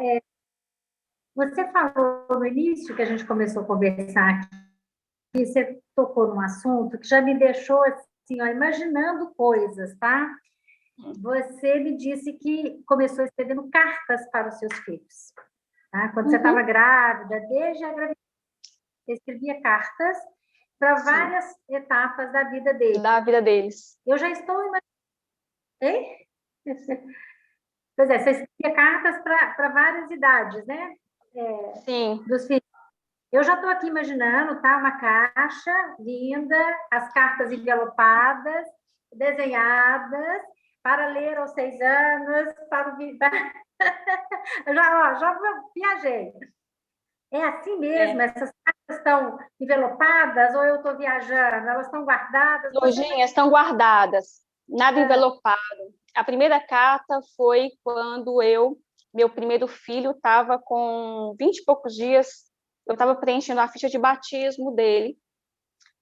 você falou no início que a gente começou a conversar aqui, que você tocou num assunto que já me deixou assim, ó, imaginando coisas, tá? Você me disse que começou escrevendo cartas para os seus filhos, tá? Quando você estava grávida, desde a gravidez, você escrevia cartas para várias etapas da vida deles. Da vida deles. Eu já estou imaginando. Hein? Pois é, você escrevia cartas para várias idades, né? Sim. Dos filhos. Eu já estou aqui imaginando, tá? Uma caixa linda, as cartas envelopadas, desenhadas, para ler aos 6 anos, para o... já viajei. É assim mesmo? Essas cartas estão envelopadas ou eu estou viajando? Elas estão guardadas? Lourdinha, estão guardadas, nada envelopado. A primeira carta foi quando meu primeiro filho estava com 20 e poucos dias, eu estava preenchendo a ficha de batismo dele,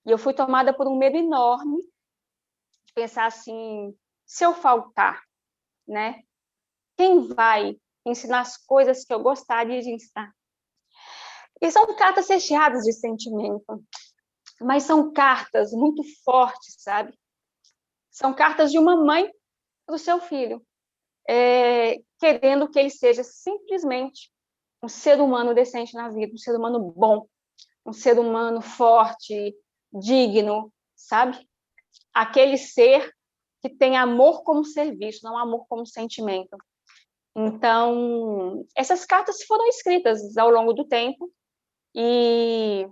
e eu fui tomada por um medo enorme de pensar assim, se eu faltar, né? Quem vai ensinar as coisas que eu gostaria de ensinar? E são cartas recheadas de sentimento, mas são cartas muito fortes, sabe? São cartas de uma mãe para o seu filho, querendo que ele seja simplesmente um ser humano decente na vida, um ser humano bom, um ser humano forte, digno, sabe? Aquele ser que tem amor como serviço, não amor como sentimento. Então, essas cartas foram escritas ao longo do tempo e,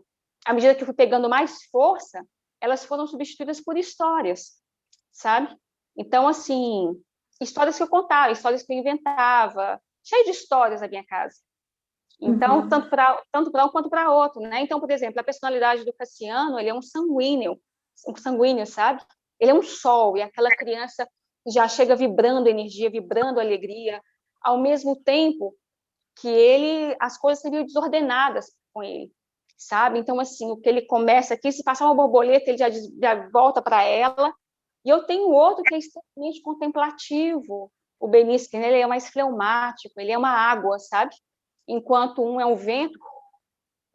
à medida que eu fui pegando mais força, elas foram substituídas por histórias, sabe? Então, assim, histórias que eu contava, histórias que eu inventava, cheio de histórias na minha casa. Então, tanto para um quanto para outro, né? Então, por exemplo, a personalidade do Cassiano, ele é um sanguíneo, sabe? Ele é um sol, e aquela criança já chega vibrando energia, vibrando alegria, ao mesmo tempo que as coisas seriam desordenadas com ele, sabe? Então, assim, o que ele começa aqui, se passar uma borboleta, ele já volta para ela. E eu tenho outro que é extremamente contemplativo, o Benício, ele é mais fleumático, ele é uma água, sabe? Enquanto um é um vento,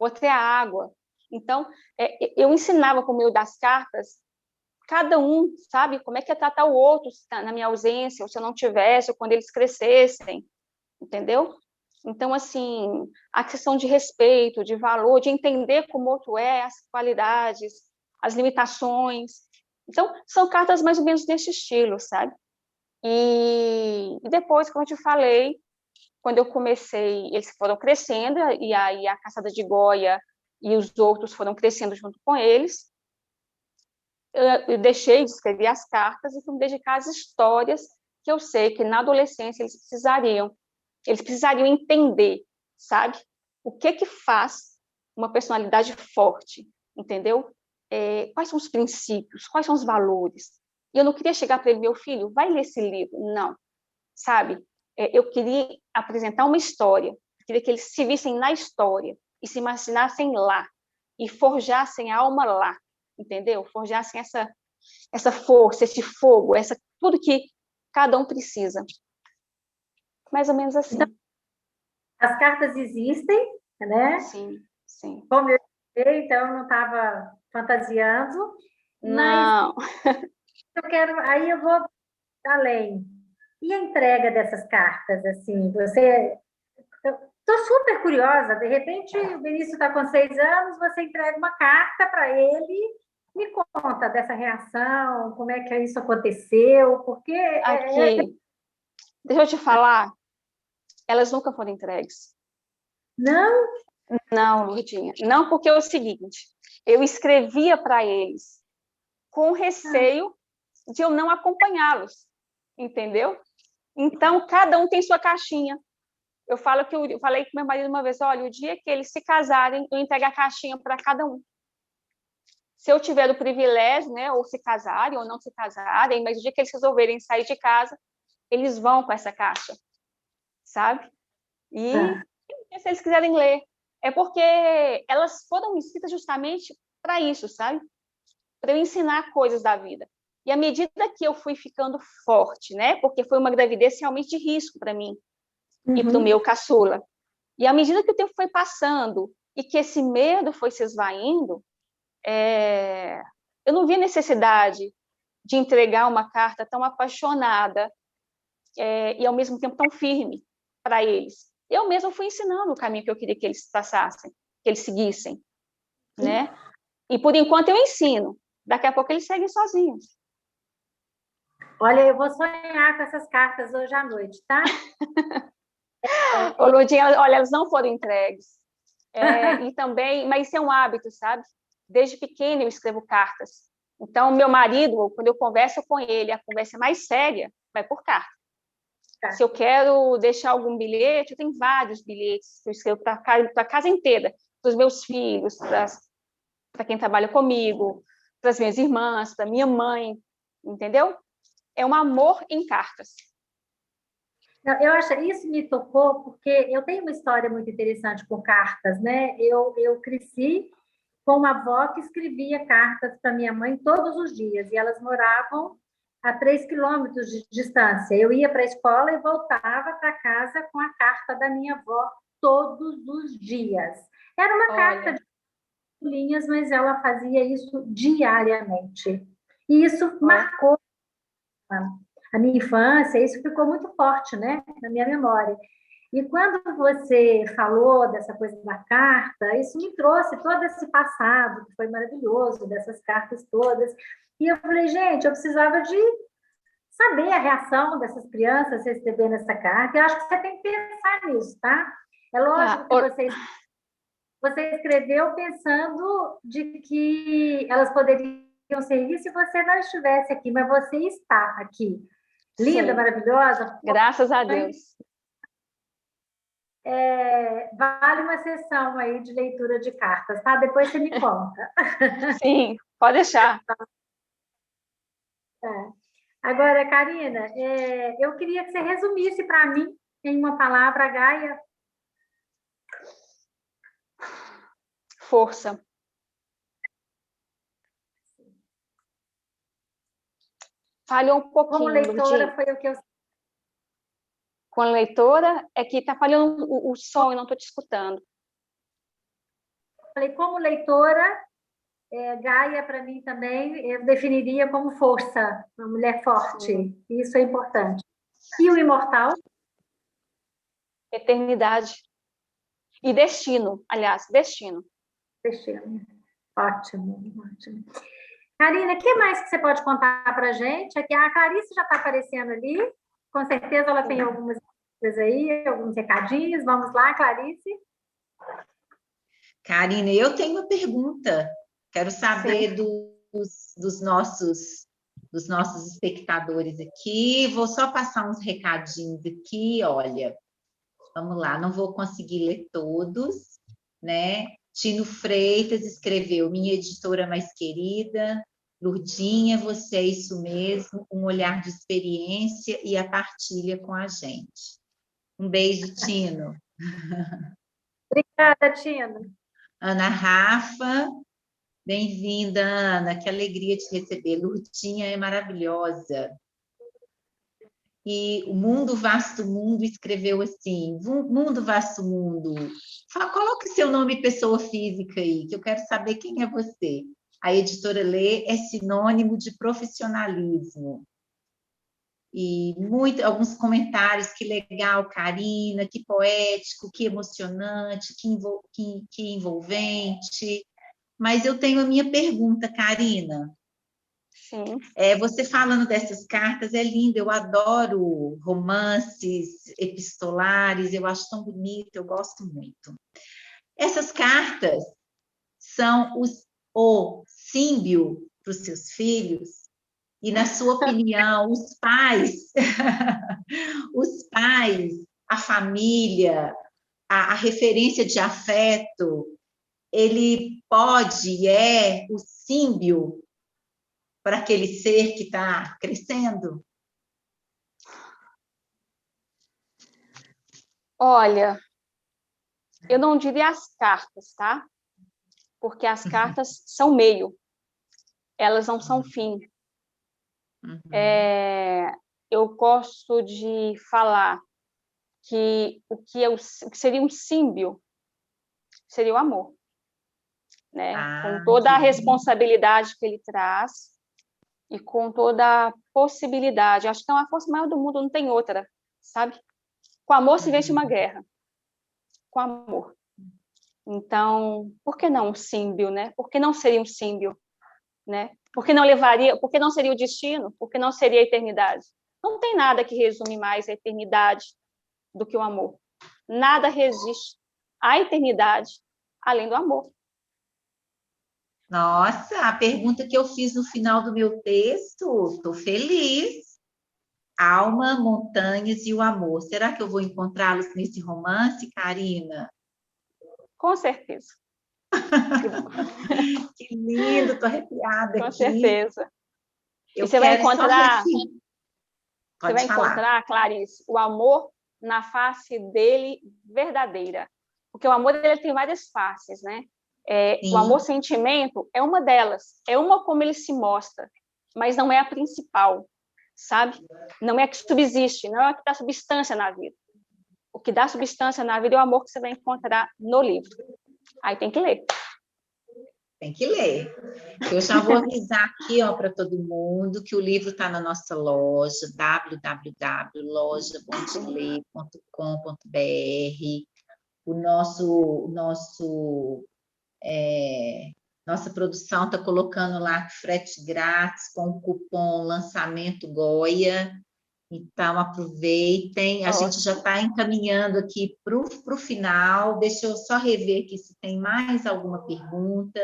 o outro é a água. Então, eu ensinava por meio das cartas, cada um, sabe, como é que ia tratar o outro na minha ausência, ou se eu não tivesse, ou quando eles crescessem, entendeu? Então, assim, a questão de respeito, de valor, de entender como o outro é, as qualidades, as limitações. Então, são cartas mais ou menos desse estilo, sabe? E depois, como eu te falei, quando eu comecei, eles foram crescendo, e aí a Caçada de Goia e os outros foram crescendo junto com eles. Eu deixei de escrever as cartas e fui me dedicar às histórias que eu sei que na adolescência eles precisariam entender, sabe? O que faz uma personalidade forte, entendeu? Quais são os princípios, quais são os valores. E eu não queria chegar para ele, meu filho, vai ler esse livro. Não, sabe? Eu queria apresentar uma história, eu queria que eles se vissem na história e se imaginassem lá, e forjassem a alma lá, entendeu? Forjassem essa força, esse fogo, tudo que cada um precisa. Mais ou menos assim. Então, as cartas existem, né? Sim, sim. Como eu sei, então eu não estava fantasiando. Não. Mas aí eu vou além. E a entrega dessas cartas, assim, você... Estou super curiosa, de repente o Benício está com 6 anos, você entrega uma carta para ele, me conta dessa reação, como é que isso aconteceu, porque... Aqui, deixa eu te falar, elas nunca foram entregues. Não? Não, Lourdinha, não, porque é o seguinte, eu escrevia para eles com receio de eu não acompanhá-los, entendeu? Então, cada um tem sua caixinha. Eu falei com meu marido uma vez, olha, o dia que eles se casarem, eu entrego a caixinha para cada um. Se eu tiver o privilégio, né, ou se casarem ou não se casarem, mas o dia que eles resolverem sair de casa, eles vão com essa caixa, sabe? E se eles quiserem ler, é porque elas foram escritas justamente para isso, sabe? para eu ensinar coisas da vida. E à medida que eu fui ficando forte, né? Porque foi uma gravidez realmente de risco para mim e para o meu caçula. E à medida que o tempo foi passando e que esse medo foi se esvaindo, eu não vi necessidade de entregar uma carta tão apaixonada e, ao mesmo tempo, tão firme para eles. Eu mesma fui ensinando o caminho que eu queria que eles passassem, que eles seguissem, né? E, por enquanto, eu ensino. Daqui a pouco, eles seguem sozinhos. Olha, eu vou sonhar com essas cartas hoje à noite, tá? Ô, Lurdinha, olha, elas não foram entregues. E também, mas isso é um hábito, sabe? Desde pequena eu escrevo cartas. Então, meu marido, quando eu converso com ele, a conversa mais séria vai por carta. Tá. Se eu quero deixar algum bilhete, eu tenho vários bilhetes que eu escrevo para a casa inteira, para os meus filhos, para quem trabalha comigo, para as minhas irmãs, para minha mãe, entendeu? É um amor em cartas. Eu acho, isso me tocou porque eu tenho uma história muito interessante com cartas, né? Eu cresci com uma avó que escrevia cartas para minha mãe todos os dias, e elas moravam a 3 quilômetros de distância. Eu ia para a escola e voltava para casa com a carta da minha avó todos os dias. Era uma carta de linhas, mas ela fazia isso diariamente. E isso marcou a minha infância, isso ficou muito forte, né, na minha memória. E quando você falou dessa coisa da carta, isso me trouxe todo esse passado, que foi maravilhoso, dessas cartas todas. E eu falei, gente, eu precisava de saber a reação dessas crianças recebendo essa carta. Eu acho que você tem que pensar nisso, tá? É lógico que você escreveu pensando de que elas poderiam servir se você não estivesse aqui, mas você está aqui. Linda, sim, maravilhosa. Graças a Deus. Vale uma sessão aí de leitura de cartas, tá? Depois você me conta. Sim, pode deixar. Agora, Karina, eu queria que você resumisse para mim, em uma palavra, a Gaia. Força. Falhou um pouquinho. Como leitora, foi o que eu... Com a leitora, é que está falhando o som, eu não estou te escutando. Falei, como leitora, Gaia, para mim também, eu definiria como força, uma mulher forte. Sim. Isso é importante. E o imortal? Eternidade. E destino, aliás, destino. Destino. Ótimo, ótimo. Karina, o que mais que você pode contar para a gente? Aqui, a Clarice já está aparecendo ali. Com certeza ela tem algumas coisas aí, alguns recadinhos. Vamos lá, Clarice. Karina, eu tenho uma pergunta. Quero saber dos nossos espectadores aqui. Vou só passar uns recadinhos aqui. Olha, vamos lá, não vou conseguir ler todos, né? Tino Freitas escreveu: minha editora mais querida, Lurdinha, você é isso mesmo, um olhar de experiência e a partilha com a gente. Um beijo, Tino. Obrigada, Tino. Ana Rafa, bem-vinda, Ana, que alegria te receber. Lurdinha é maravilhosa. E o Mundo Vasto Mundo escreveu assim: Mundo Vasto Mundo, coloque seu nome pessoa física aí, que eu quero saber quem é você. A editora Lê é sinônimo de profissionalismo. E alguns comentários: que legal, Karina, que poético, que emocionante, que envolvente. Mas eu tenho a minha pergunta, Karina. Sim. Você falando dessas cartas é lindo, eu adoro romances epistolares, eu acho tão bonito, eu gosto muito. Essas cartas são o símbio para os seus filhos, e na sua opinião, os pais, a família, a referência de afeto, ele pode e é o símbio para aquele ser que está crescendo? Olha, eu não diria as cartas, tá? Porque as cartas são meio. elas não são fim. Uhum. Eu gosto de falar que o que seria um símbio seria o amor, né? Com toda a responsabilidade que ele traz e com toda a possibilidade. Acho que é uma força maior do mundo, não tem outra, sabe? Com amor se vence uma guerra. Com amor. Então, por que não um símbio, né? Por que não seria um símbio, né? Por que não seria o destino? Por que não seria a eternidade? Não tem nada que resume mais a eternidade do que o amor. Nada resiste à eternidade além do amor. Nossa, a pergunta que eu fiz no final do meu texto, estou feliz. Alma, montanhas e o amor. Será que eu vou encontrá-los nesse romance, Karina? Com certeza. Que lindo, estou arrepiada aqui. Com certeza. Eu você quero vai encontrar, Pode falar. encontrar, Clarice, o amor na face dele verdadeira. Porque o amor ele tem várias faces, né? O amor-sentimento é uma delas, é uma como ele se mostra, mas não é a principal, sabe? Não é a que subsiste, não é a que dá substância na vida. O que dá substância na vida é o amor que você vai encontrar no livro. Aí tem que ler. Tem que ler. Eu já vou avisar aqui para todo mundo que o livro está na nossa loja, www.lojabomdeler.com.br. Nossa produção está colocando lá frete grátis com o cupom lançamento Goia. Então, aproveitem. A gente já está encaminhando aqui para o final. Deixa eu só rever aqui se tem mais alguma pergunta.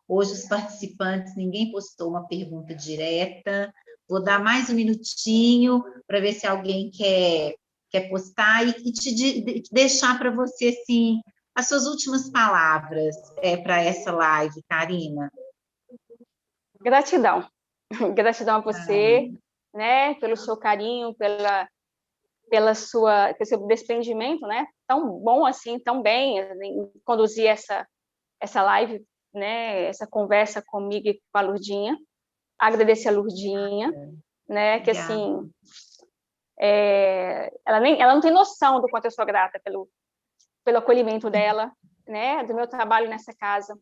Hoje, os participantes, ninguém postou uma pergunta direta. Vou dar mais um minutinho para ver se alguém quer postar e te deixar para você, assim, as suas últimas palavras para essa live, Karina. Gratidão. Gratidão a você, né, pelo seu carinho, pelo seu desprendimento, né, tão bom assim, tão bem em conduzir essa live, né, essa conversa comigo e com a Lurdinha. Agradecer a Lurdinha, né, que assim, ela não tem noção do quanto eu sou grata pelo acolhimento dela, né, do meu trabalho nessa casa,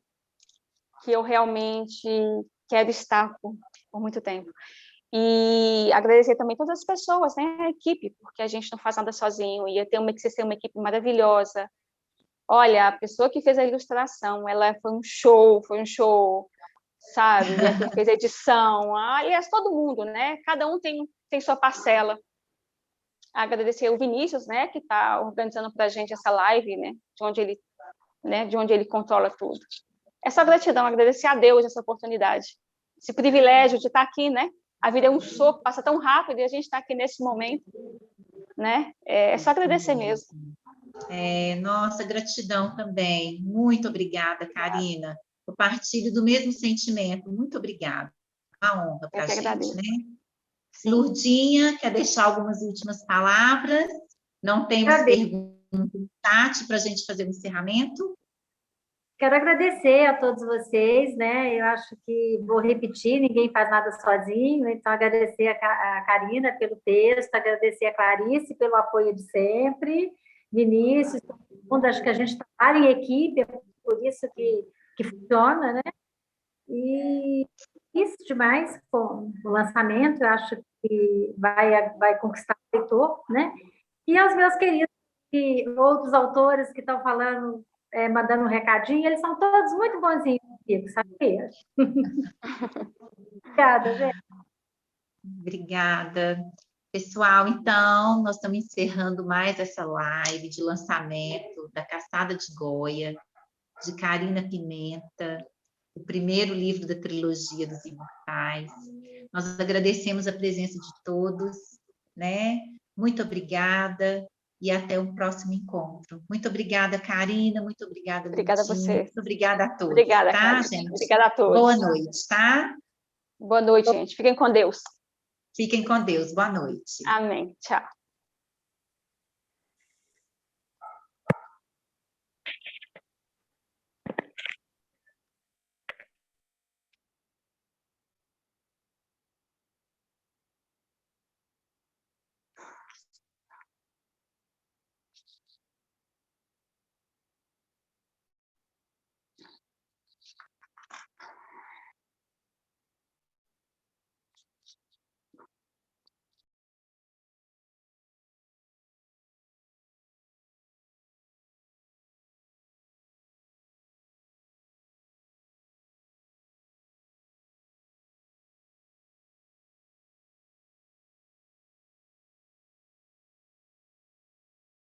que eu realmente quero estar por muito tempo. E agradecer também todas as pessoas, né, a equipe, porque a gente não faz nada sozinho, ia ter uma equipe maravilhosa. Olha, a pessoa que fez a ilustração, ela foi um show, sabe? E a que fez a edição, aliás, todo mundo, né? Cada um tem sua parcela. Agradecer o Vinícius, né, que está organizando para a gente essa live, né, de onde ele controla tudo. É só gratidão, agradecer a Deus essa oportunidade, esse privilégio de estar aqui, né? A vida é um sopro, passa tão rápido e a gente está aqui nesse momento, né? É só agradecer mesmo. Nossa, gratidão também. Muito obrigada, Karina. Eu partilho do mesmo sentimento. Muito obrigada. Uma honra para a gente, agradeço. né? Sim. Lurdinha, quer deixar algumas últimas palavras? Não temos pergunta no chat para a gente fazer o encerramento? Quero agradecer a todos vocês, né? Eu acho que vou repetir, ninguém faz nada sozinho, então agradecer a Karina pelo texto, agradecer a Clarice pelo apoio de sempre, Vinícius, todo mundo, acho que a gente trabalha em equipe, é por isso que funciona, né? E isso demais, com o lançamento, eu acho que vai conquistar o leitor, né? E aos meus queridos, outros autores que estão falando, mandando um recadinho, eles são todos muito bonzinhos comigo, sabia? Obrigada, gente. Obrigada. Pessoal, então, nós estamos encerrando mais essa live de lançamento da Caçada de Goia, de Karina Pimenta, o primeiro livro da trilogia dos Imortais. Nós agradecemos a presença de todos, né? Muito obrigada e até o próximo encontro. Muito obrigada, Karina, muito obrigada, Obrigada Lurdinha. a você. Muito obrigada a todos, obrigada, tá, Karina. gente? Obrigada a todos. Boa noite, tá? Boa noite, gente. Fiquem com Deus. Fiquem com Deus. Boa noite. Amém. Tchau.